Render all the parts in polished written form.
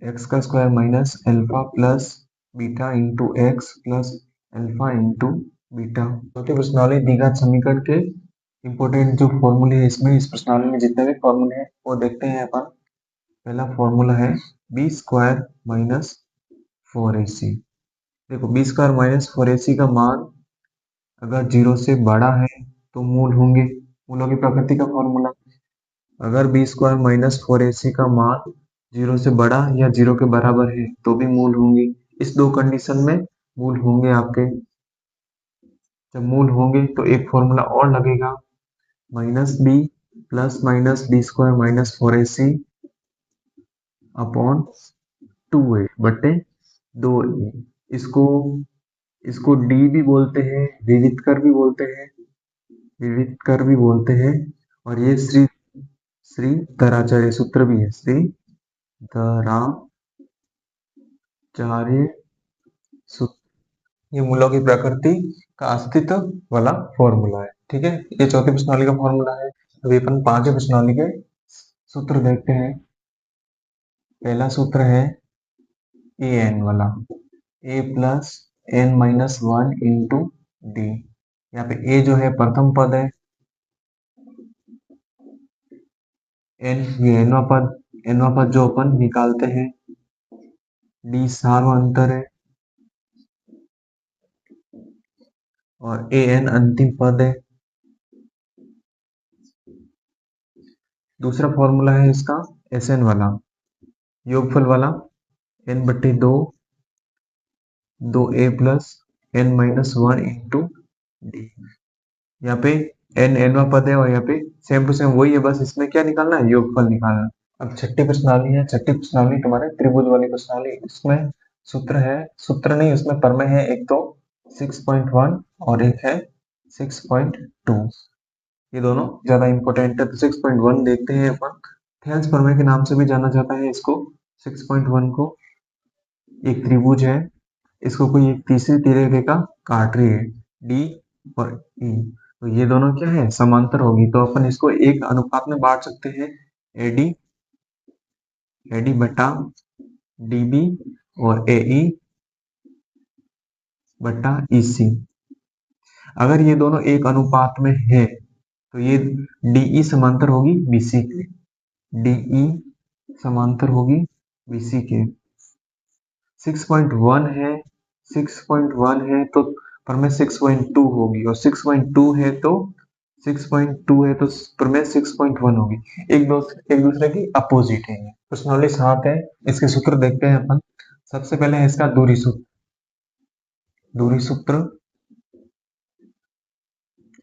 X का square minus alpha plus beta into x plus alpha into beta. चौथी प्रश्नावली द्विघात समीकरण के इंपॉर्टेंट जो फॉर्मूले हैं इसमें, इस प्रश्नावली में जितने भी फॉर्मूले हैं वो देखते हैं अपन। पहला फॉर्मूला है बी स्क्वायर माइनस 4ac। देखो बी स्क्वायर माइनस 4ac का मान अगर 0 से बड़ा है तो मूल होंगे, मूलों की प्रकृति का फॉर्मूला। अगर बी स्क्वायर माइनस 4ac का मान 0 से बड़ा या 0 के बराबर है तो भी मूल होंगे। इस दो कंडीशन में मूल होंगे आपके। जब मूल होंगे तो एक फॉर्मूला और लगेगा, minus b plus minus b square minus 4ac upon 2a बटे 2a। इसको इसको डी भी बोलते हैं, विविधकर भी बोलते हैं, विविधकर भी बोलते हैं। और ये श्री श्री धराचार्य सूत्र भी है, श्री धराचार्य सूत्र। ये मूलों की प्रकृति का अस्तित्व वाला फॉर्मूला है। ठीक है, ये चौथी प्रश्नावली का फॉर्मूला है। अभी अपन पांचवी प्रश्नावली के सूत्र देखते हैं। पहला सूत्र है ए एन वाला, A plus N minus 1 into D. यहाँ पे ए जो है प्रथम पद है, एन ये एनवा पद जो अपन निकालते हैं, डी सार्वअंतर है और ए एन अंतिम पद है। दूसरा फॉर्मूला है इसका एस एन वाला, योगफल वाला, एन बट्टे दो A plus N minus 1 into D. यहाँ पे एन एनवा पद है और यहाँ पे सेम टू सेम वही है, बस इसमें क्या निकालना है, योगफल निकालना। अब छठी प्रश्नावली है। छठी प्रश्नावली तुम्हारे त्रिभुज वाली प्रश्नावली। इसमें सूत्र है, सूत्र नहीं उसमें प्रमेय है, एक तो 6.1 और एक है 6.2। ये दोनों ज्यादा इंपॉर्टेंट है। तो 6.1 देखते हैं अपन। थेल्स प्रमेय के नाम से भी जाना जाता है इसको। 6.1 को, एक त्रिभुज है, इसको कोई एक तीसरी रेखा काट रही है, डी और ई, तो ये दोनों क्या है, समांतर होगी। तो अपन इसको एक अनुपात में बांट सकते हैं, एडी एडी बटा डीबी और एई बटा ईसी। अगर ये दोनों एक अनुपात में है तो ये डीई समांतर होगी बीसी के, डीई समांतर होगी बीसी के। 6.1 है, 6.1 है तो प्रमेय 6.2 होगी, और 6.2 है तो 6.2 है तो प्रमेय 6.1 होगी। एक दूसरे की अपोजिट है। प्रश्नावली 7 है, इसके सूत्र देखते हैं अपन। सबसे पहले है इसका दूरी सूत्र। दूरी सूत्र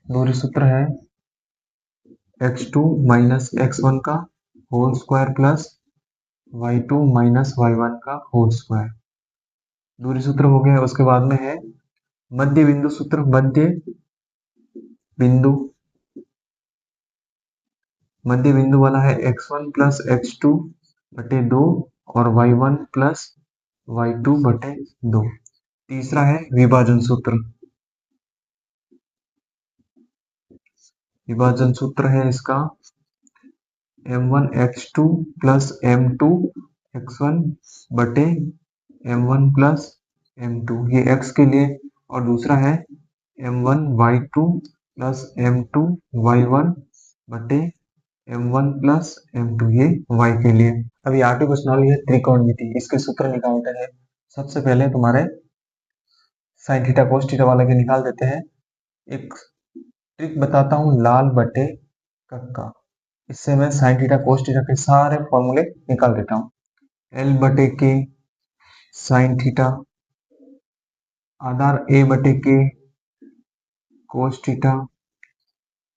दूरी सूत्र है x2 माइनस x1 का whole square plus y2 minus y1 का होल स्क्वायर। दूरी सूत्र हो गया। उसके बाद में है मध्य बिंदु सूत्र। बिंदु मध्य बिंदु वाला है x1 प्लस x2 बटे 2 और y1 प्लस y2 बटे 2। तीसरा है विभाजन सूत्र। विभाजन सूत्र है इसका m1 x2 plus m2 x1 बटे m1 प्लस m2, ये x के लिए। और दूसरा है m1 y2 plus m2 y1 बटे m1 प्लस m2, ये y के लिए। अभी आठवीं प्रश्नावली है त्रिकोणमिति। इसके सूत्र निकालते हैं। सबसे पहले तुम्हारे साइन थीटा कोस थीटा वाला के निकाल देते हैं। एक ट्रिक बताता हूँ, लाल बटे कक्का। इससे मैं साइन थीटा कोस थीटा के सारे फॉर्मूले निकाल देता हूँ। एल बटे के साइन थीटा, आधार ए बटे के कोस थीटा,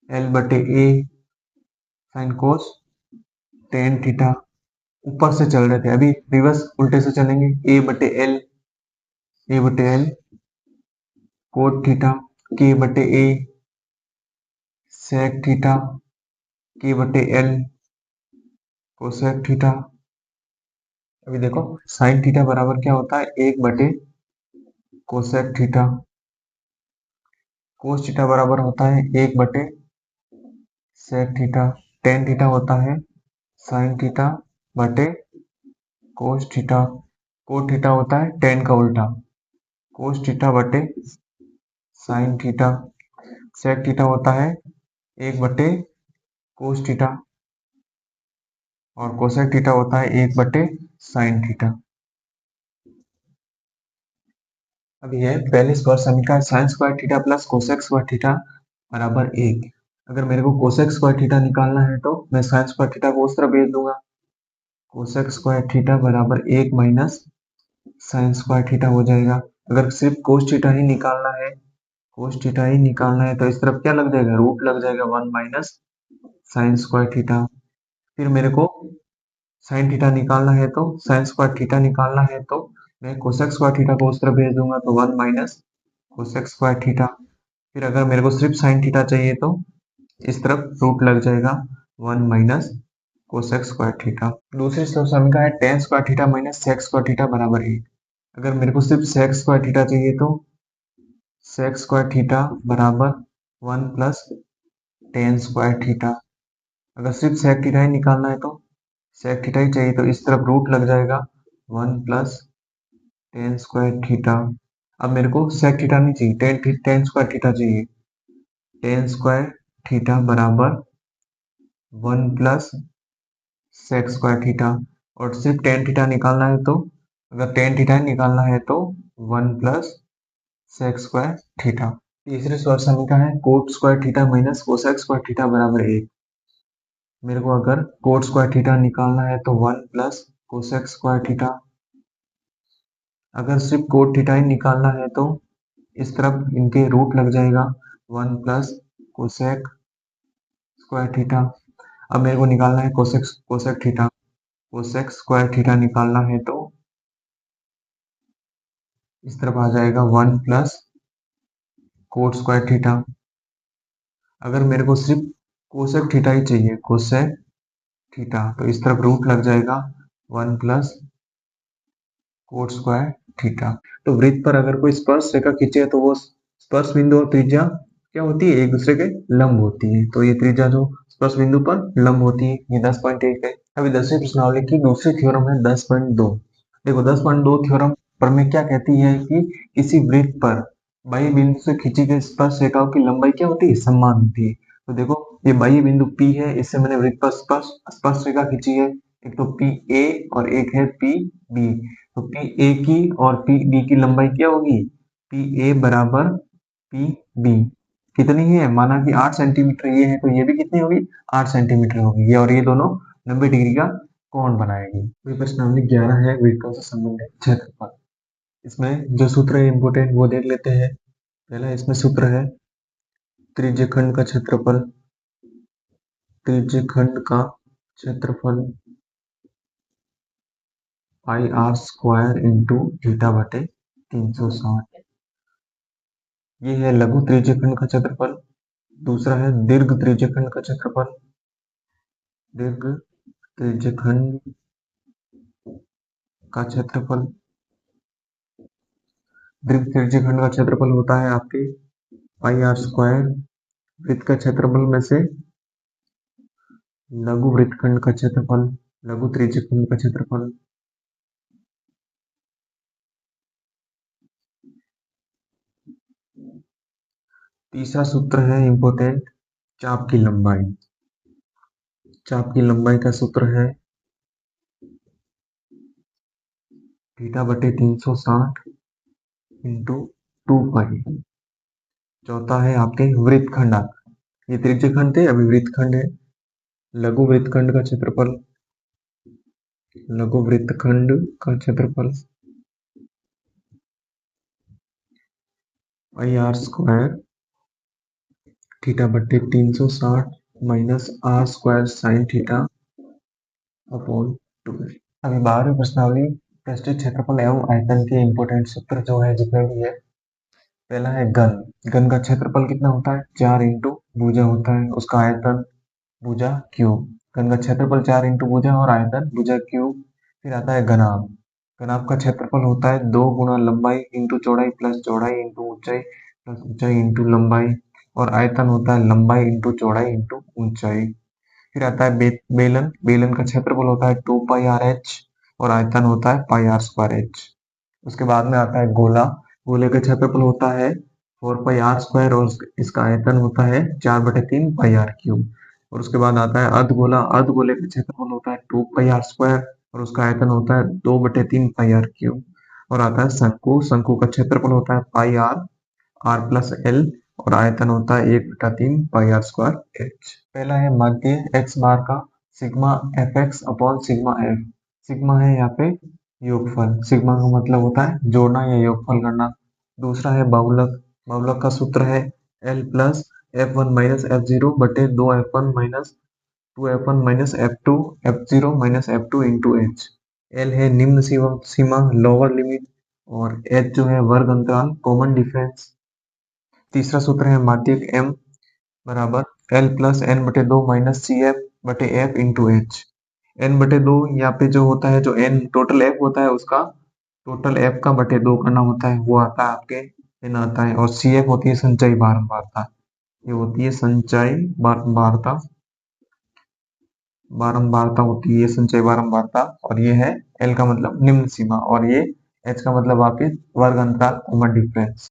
एल बटे ए साइन कोस टेन थीटा। ऊपर से चल रहे थे, अभी रिवर्स उल्टे से चलेंगे। ए बटे एल कोट थीटा, के बटे ए सेक थीटा, के बटे एल कोसेक थीटा। अभी देखो साइन थीटा बराबर क्या होता है, 1 बटे कोसेक थीटा। कोस थीटा बराबर होता है 1 बटे सेक थीटा। टेन थीटा होता है साइन थीटा बटे कोस थीटा, कोट थीटा होता है टेन का उल्टा, कोस थीटा बटे साइन थीटा, सेक थीटा होता है 1 बटे कोस थीटा, और कोसेक थीटा होता है 1 बटे साइन थीटा। अब यह पहले स्क्वायर समीकरण sine square theta plus cosec square theta बराबर 1। अगर मेरे को कोसेक स्क्वायर थीटा निकालना है तो मैं साइन स्क्वायर थीटा को उस तरफ भेज दूंगा। कोसेक स्क्वायर थीटा बराबर 1 माइनस साइन स्क्वायर थीटा हो जाएगा। अगर सिर्फ कोस थीटा ही निकालना है, कोस थीटा ही निकालना है, तो इस तरफ क्या लग जाएगा, रूट लग जाएगा 1 माइनस साइन स्क्वायर थीटा। फिर मेरे को साइन थीटा निकालना है तो साइन स्क्वायर थीटा निकालना है तो मैं कोसेक स्क्वायर थीटा को उस तरफ भेज दूंगा, तो 1 माइनस कोसेक स्क्वायर थीटा। फिर अगर मेरे को सिर्फ साइन थीटा चाहिए तो इस तरफ रूट लग जाएगा 1 माइनस कोसेक स्क्वायर थीटा। दूसरी समीकरण है tan square theta minus sec square theta बराबर 1। अगर मेरे को सिर्फ सेक स्क्वायर थीटा चाहिए तो सेक स्क्वायर थीटा बराबर 1 प्लस टेन स्क्वायर थीटा। अगर सिर्फ सेक थीटा ही निकालना है तो सेक थीटा ही चाहिए, तो इस तरफ रूट लग जाएगा 1 प्लस टेन स्क्वायर थीटा। अब मेरे को सेक थीटा नहीं चाहिए, टेन स्क्वायर थीटा चाहिए। टेन स्क्वायर थीटा बराबर 1 प्लस सेक स्क्वायर थीटा, और सिर्फ टेन थीटा निकालना है तो अगर टेन थीटा निकालना है तो 1 प्लस सेक स्क्वायर थीटा। तीसरे स्क्वायर समीकरण है coat square theta minus cosec square theta बराबर 1। मेरे को अगर कोट स्क्वायर थीटा निकालना है तो 1 प्लस कोसेक स्क्वायर थीटा। अगर सिर्फ कोट थीटा ही निकालना है तो इस तरफ इनके रूट लग जाएगा 1 प्लस कोसेक स्क्वायर थीटा। अब मेरे को निकालना है cosec cosec theta, cosec square theta निकालना है तो इस तरफ आ जाएगा 1 प्लस कोट स्क्वायर थीटा। अगर मेरे को सिर्फ कोसेक थीटा ही चाहिए, कोसेक थीटा, तो इस तरफ रूट लग जाएगा 1 प्लस कोट स्क्वायर थीटा। तो वृत्त पर अगर कोई स्पर्श रेखा खींचे तो वो स्पर्श बिंदु और त्रिज्या क्या होती है, एक दूसरे के लंब होती है। तो ये त्रिज्या जो स्पर्श बिंदु पर लंब होती है, ये 10.1 है। अभी 10वीं प्रश्नावली की दूसरी थ्योरम है 10.2। देखो 10.2 थ्योरम पर में क्या कहती है कि किसी वृत्त पर बाह्य बिंदु से खींची गई स्पर्श रेखाओं की लंबाई क्या होती है, समान होती है। तो देखो ये बाह्य बिंदु P है, इससे मैंने वृत्त पर स्पर्श स्पर्श रेखा खींची है, एक तो PA और एक है PB। तो PA की और PB की लंबाई क्या होगी, PA बराबर PB कितनी है, माना कि 8 सेंटीमीटर ये है, तो ये भी कितनी होगी, 8 सेंटीमीटर होगी, ये और ये दोनों 90 डिग्री का कोण बनाएगी। प्रश्नावली 11 है वृत्तों से संबंधित क्षेत्रफल। इसमें जो सूत्र है इम्पोर्टेंट वो देख लेते हैं। पहला इसमें सूत्र है त्रिज्यखंड का क्षेत्रफल, त्रिज्यखंड का क्षेत्रफल पाई आर स्क्वायर इंटू थीटा बटे 360। ये है लघु त्रिज्यखंड का क्षेत्रफल। दूसरा है दीर्घ त्रिज्यखंड का क्षेत्रफल, दीर्घ त्रिज्यखंड का क्षेत्रफल। दीर्घ त्रिज्यखंड का क्षेत्रफल होता है आपके पाई आर स्क्वायर वृत्त का क्षेत्रफल में से लघु वृत्तखंड का क्षेत्रफल, लघु त्रिज्यखंड का क्षेत्रफल। तीसरा सूत्र है इंपोर्टेंट चाप की लंबाई। चाप की लंबाई का सूत्र है थीटा बटे 360 इंटू 2 पाई। चौथा है आपके वृत्तखंड। ये त्रिज्यखंड थे, अभी वृत्तखंड है। लघु वृत्तखंड का क्षेत्रफल, लघु वृत्तखंड का क्षेत्रफल पाई आर स्क्वायर थीटा बटे 360 minus r square sine theta upon 2। अभी 12वीं प्रश्नावली पृष्ठीय क्षेत्रफल एवं आयतन के इंपोर्टेंट सूत्र जो है जितने भी है। पहला है घन। घन का क्षेत्रफल कितना होता है, 4 इंटू भुजा होता है, उसका आयतन भुजा क्यूब। घन का क्षेत्रफल 4 इंटू भुजा और आयतन भुजा क्यूब। फिर आता है घनाभ। घनाभ का क्षेत्रफल होता है 2 गुना लंबाई इंटू चौड़ाई प्लस चौड़ाई इंटू ऊंचाई प्लस ऊंचाई इंटू लंबाई, और आयतन होता है लंबाई इंटू चौड़ाई इंटू ऊंचाई। फिर आता है बेलन। बेलन का क्षेत्रफल होता है 2 पाई आर एच। और आयतन होता है पाई आर स्क्वायर एच। उसके बाद में आता है गोला। गोले का क्षेत्रफल होता है 4 पाई आर स्क्वायर और इसका आयतन होता है 4/3 पाई आर क्यूब। और उसके बाद आता है अर्धगोला। अर्धगोले का क्षेत्रफल होता है 2 पाई आर स्क्वायर और उसका आयतन होता है 2/3 पाई आर क्यूब। और आता है शंकु। शंकु का क्षेत्रफल होता है पाई आर, आर प्लस एल और आयतन होता है 1/3 पाई आर स्क्वायर एच। पहला है माध्य एक्स बार का sigma F x upon sigma F. Sigma है यहाँ पे योगफल। सिग्मा का मतलब होता है जोड़ना या योगफल करना। दूसरा है बहुलक। बहुलक का सूत्र है L plus F1 minus F0 बटे 2F1 minus F2 F0 minus F2 into H. L है निम्न सीमा सीमा लोअर लिमिट और एच जो है वर्ग अंतराल कॉमन डिफरेंस। तीसरा सूत्र है माध्यक M बराबर एल प्लस एन बटे 2 माइनस सी एफ बटे एफ इंटू एच। एन बटे 2 यहाँ पे जो होता है, जो एन टोटल एफ होता है उसका टोटल एफ का बटे 2 करना होता है, वो आता है आपके एन आता है। और सी एफ होती है संचयी बारंबारता। ये होती है संचयी बारंबारता। बारंबारता होती है ये संचयी बारंबारता। और ये है एल का मतलब निम्न सीमा और ये एच का मतलब आपके वर्ग अंतराल कॉमन डिफरेंस।